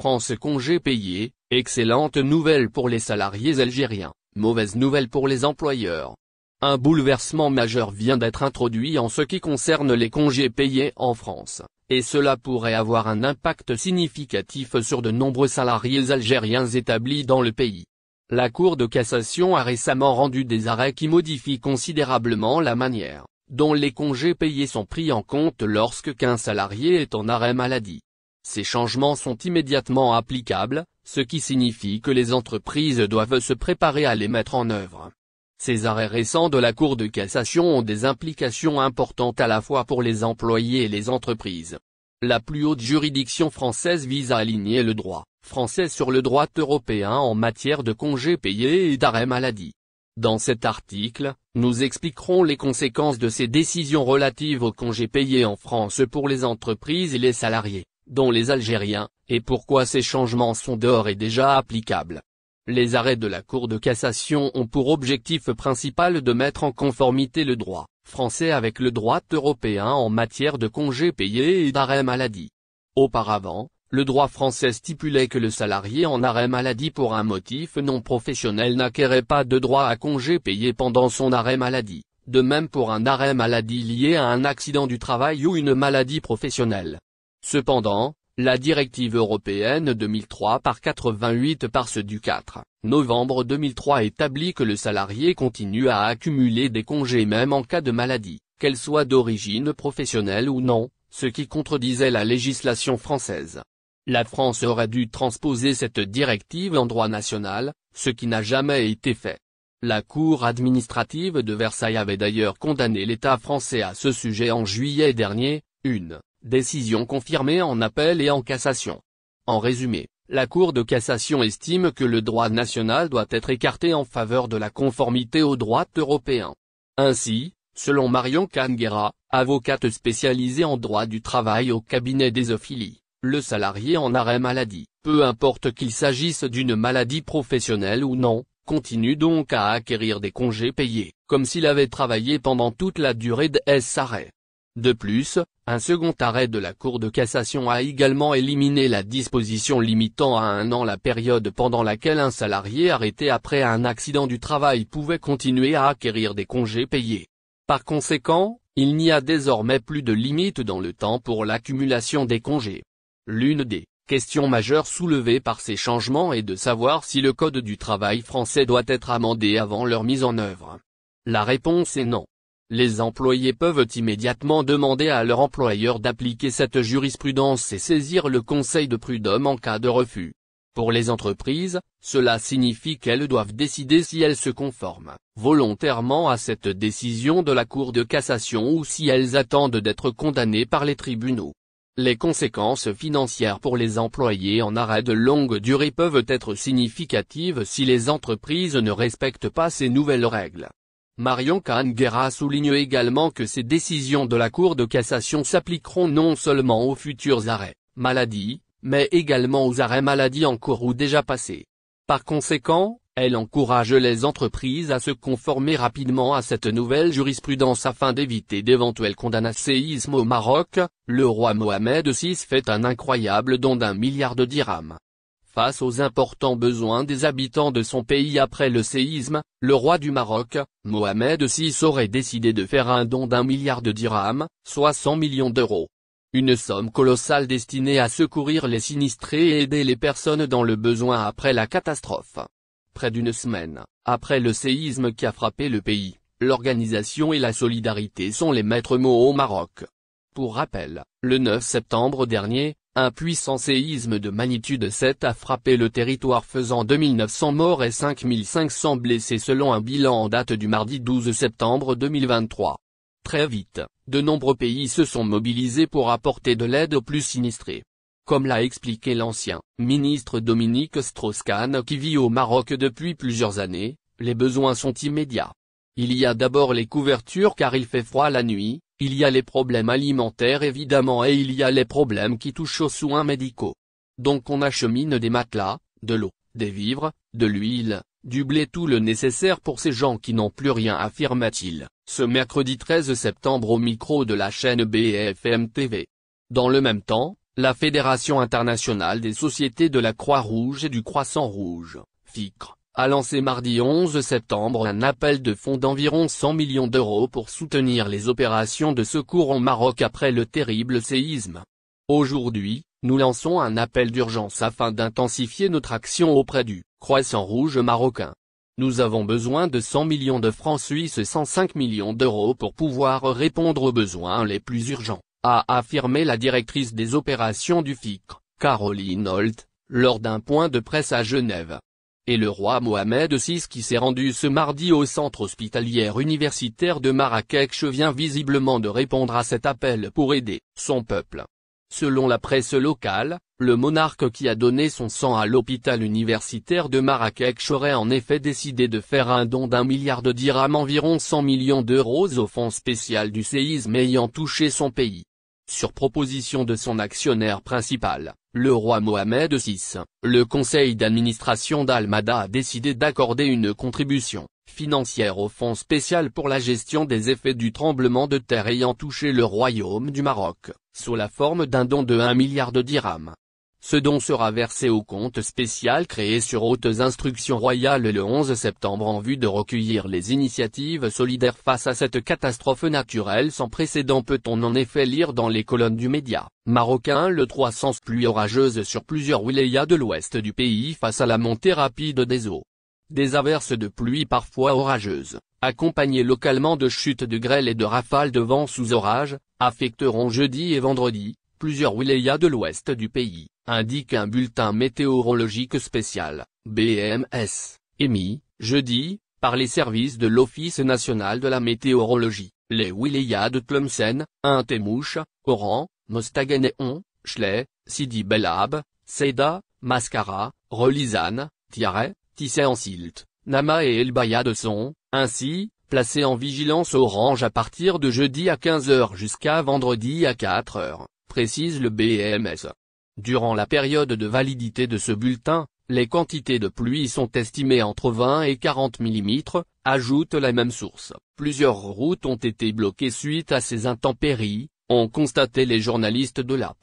France congés payés, excellente nouvelle pour les salariés algériens, mauvaise nouvelle pour les employeurs. Un bouleversement majeur vient d'être introduit en ce qui concerne les congés payés en France, et cela pourrait avoir un impact significatif sur de nombreux salariés algériens établis dans le pays. La Cour de cassation a récemment rendu des arrêts qui modifient considérablement la manière dont les congés payés sont pris en compte lorsque qu'un salarié est en arrêt maladie. Ces changements sont immédiatement applicables, ce qui signifie que les entreprises doivent se préparer à les mettre en œuvre. Ces arrêts récents de la Cour de cassation ont des implications importantes à la fois pour les employés et les entreprises. La plus haute juridiction française vise à aligner le droit français sur le droit européen en matière de congés payés et d'arrêt maladie. Dans cet article, nous expliquerons les conséquences de ces décisions relatives aux congés payés en France pour les entreprises et les salariés, dont les Algériens, et pourquoi ces changements sont d'ores et déjà applicables. Les arrêts de la Cour de cassation ont pour objectif principal de mettre en conformité le droit français avec le droit européen en matière de congés payés et d'arrêt maladie. Auparavant, le droit français stipulait que le salarié en arrêt maladie pour un motif non professionnel n'acquérait pas de droit à congé payé pendant son arrêt maladie, de même pour un arrêt maladie lié à un accident du travail ou une maladie professionnelle. Cependant, la directive européenne 2003/88 du 4 novembre 2003 établit que le salarié continue à accumuler des congés même en cas de maladie, qu'elle soit d'origine professionnelle ou non, ce qui contredisait la législation française. La France aurait dû transposer cette directive en droit national, ce qui n'a jamais été fait. La Cour administrative de Versailles avait d'ailleurs condamné l'État français à ce sujet en juillet dernier, une décision confirmée en appel et en cassation. En résumé, la Cour de cassation estime que le droit national doit être écarté en faveur de la conformité au droit européen. Ainsi, selon Marion Canguera, avocate spécialisée en droit du travail au cabinet des Ophélie, le salarié en arrêt maladie, peu importe qu'il s'agisse d'une maladie professionnelle ou non, continue donc à acquérir des congés payés, comme s'il avait travaillé pendant toute la durée de cet arrêt. De plus, un second arrêt de la Cour de cassation a également éliminé la disposition limitant à 1 an la période pendant laquelle un salarié arrêté après un accident du travail pouvait continuer à acquérir des congés payés. Par conséquent, il n'y a désormais plus de limite dans le temps pour l'accumulation des congés. L'une des questions majeures soulevées par ces changements est de savoir si le Code du travail français doit être amendé avant leur mise en œuvre. La réponse est non. Les employés peuvent immédiatement demander à leur employeur d'appliquer cette jurisprudence et saisir le Conseil de prud'homme en cas de refus. Pour les entreprises, cela signifie qu'elles doivent décider si elles se conforment volontairement à cette décision de la Cour de cassation ou si elles attendent d'être condamnées par les tribunaux. Les conséquences financières pour les employés en arrêt de longue durée peuvent être significatives si les entreprises ne respectent pas ces nouvelles règles. Marion Canguera souligne également que ces décisions de la Cour de cassation s'appliqueront non seulement aux futurs arrêts maladie, mais également aux arrêts maladie en cours ou déjà passés. Par conséquent, elle encourage les entreprises à se conformer rapidement à cette nouvelle jurisprudence afin d'éviter d'éventuelles condamnations. Séisme au Maroc, le roi Mohamed VI fait un incroyable don d'1 milliard de dirhams. Face aux importants besoins des habitants de son pays après le séisme, le roi du Maroc, Mohamed VI aurait décidé de faire un don d'1 milliard de dirhams, soit 100 millions d'euros. Une somme colossale destinée à secourir les sinistrés et aider les personnes dans le besoin après la catastrophe. Près d'une semaine après le séisme qui a frappé le pays, l'organisation et la solidarité sont les maîtres mots au Maroc. Pour rappel, le 9 septembre dernier, un puissant séisme de magnitude 7 a frappé le territoire faisant 2900 morts et 5500 blessés selon un bilan en date du mardi 12 septembre 2023. Très vite, de nombreux pays se sont mobilisés pour apporter de l'aide aux plus sinistrés. Comme l'a expliqué l'ancien ministre Dominique Strauss-Kahn qui vit au Maroc depuis plusieurs années, les besoins sont immédiats. Il y a d'abord les couvertures car il fait froid la nuit, il y a les problèmes alimentaires évidemment et il y a les problèmes qui touchent aux soins médicaux. Donc on achemine des matelas, de l'eau, des vivres, de l'huile, du blé, tout le nécessaire pour ces gens qui n'ont plus rien, affirma-t-il, ce mercredi 13 septembre au micro de la chaîne BFM TV. Dans le même temps, La Fédération internationale des sociétés de la Croix-Rouge et du Croissant-Rouge, FICR, a lancé mardi 11 septembre un appel de fonds d'environ 100 millions d'euros pour soutenir les opérations de secours au Maroc après le terrible séisme. Aujourd'hui, nous lançons un appel d'urgence afin d'intensifier notre action auprès du Croissant-Rouge marocain. Nous avons besoin de 100 millions de francs suisses et 105 millions d'euros pour pouvoir répondre aux besoins les plus urgents, a affirmé la directrice des opérations du FICR, Caroline Holt, lors d'un point de presse à Genève. Et le roi Mohamed VI qui s'est rendu ce mardi au centre hospitalier universitaire de Marrakech vient visiblement de répondre à cet appel pour aider son peuple. Selon la presse locale, le monarque qui a donné son sang à l'hôpital universitaire de Marrakech aurait en effet décidé de faire un don d'1 milliard de dirhams, environ 100 millions d'euros au fonds spécial du séisme ayant touché son pays. Sur proposition de son actionnaire principal, le roi Mohamed VI, le conseil d'administration d'Al-Mada a décidé d'accorder une contribution financière au fonds spécial pour la gestion des effets du tremblement de terre ayant touché le royaume du Maroc, sous la forme d'un don de 1 milliard de dirhams. Ce don sera versé au compte spécial créé sur hautes instructions royales le 11 septembre en vue de recueillir les initiatives solidaires face à cette catastrophe naturelle sans précédent, peut-on en effet lire dans les colonnes du média marocain le 300 pluies orageuses sur plusieurs wilayas de l'ouest du pays face à la montée rapide des eaux. Des averses de pluie parfois orageuses, accompagnées localement de chutes de grêle et de rafales de vent sous orage, affecteront jeudi et vendredi plusieurs wilayas de l'ouest du pays, indique un bulletin météorologique spécial, BMS, émis, jeudi, par les services de l'Office national de la météorologie. Les wilayas de Tlemcen, Intemouche, Oran, Mostaganéon, Chley, Sidi Bellab, Ceyda, Mascara, Relizane, Tiaret, Tissé-en-Silt, Nama et El Bayad sont, ainsi, placés en vigilance orange à partir de jeudi à 15h jusqu'à vendredi à 4h, précise le BMS. Durant la période de validité de ce bulletin, les quantités de pluie sont estimées entre 20 et 40 mm, ajoute la même source. Plusieurs routes ont été bloquées suite à ces intempéries, ont constaté les journalistes de l'AP.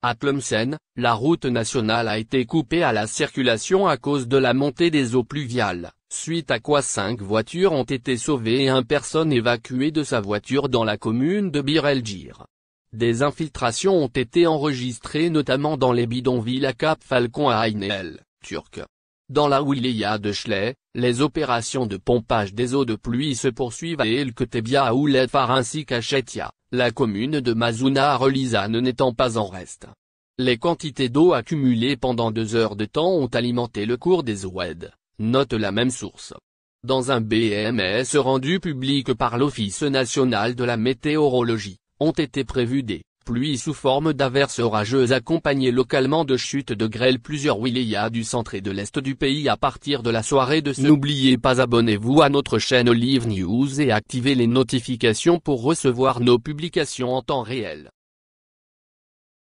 À Tlemcen, la route nationale a été coupée à la circulation à cause de la montée des eaux pluviales, suite à quoi 5 voitures ont été sauvées et 1 personne évacuée de sa voiture dans la commune de Bir El Djir. Des infiltrations ont été enregistrées notamment dans les bidonvilles à Cap Falcon à Ain el Turc. Dans la wilaya de Chley, les opérations de pompage des eaux de pluie se poursuivent à El Ketebia à Ouled Far ainsi qu'à Chetia, la commune de Mazouna à Relizane n'étant pas en reste. Les quantités d'eau accumulées pendant 2 heures de temps ont alimenté le cours des Oued, note la même source. Dans un BMS rendu public par l'Office national de la météorologie, ont été prévues des pluies sous forme d'averses orageuses accompagnées localement de chutes de grêle plusieurs wilayas du centre et de l'est du pays à partir de la soirée de ce. N'oubliez pas, abonnez-vous à notre chaîne Olive News et activez les notifications pour recevoir nos publications en temps réel.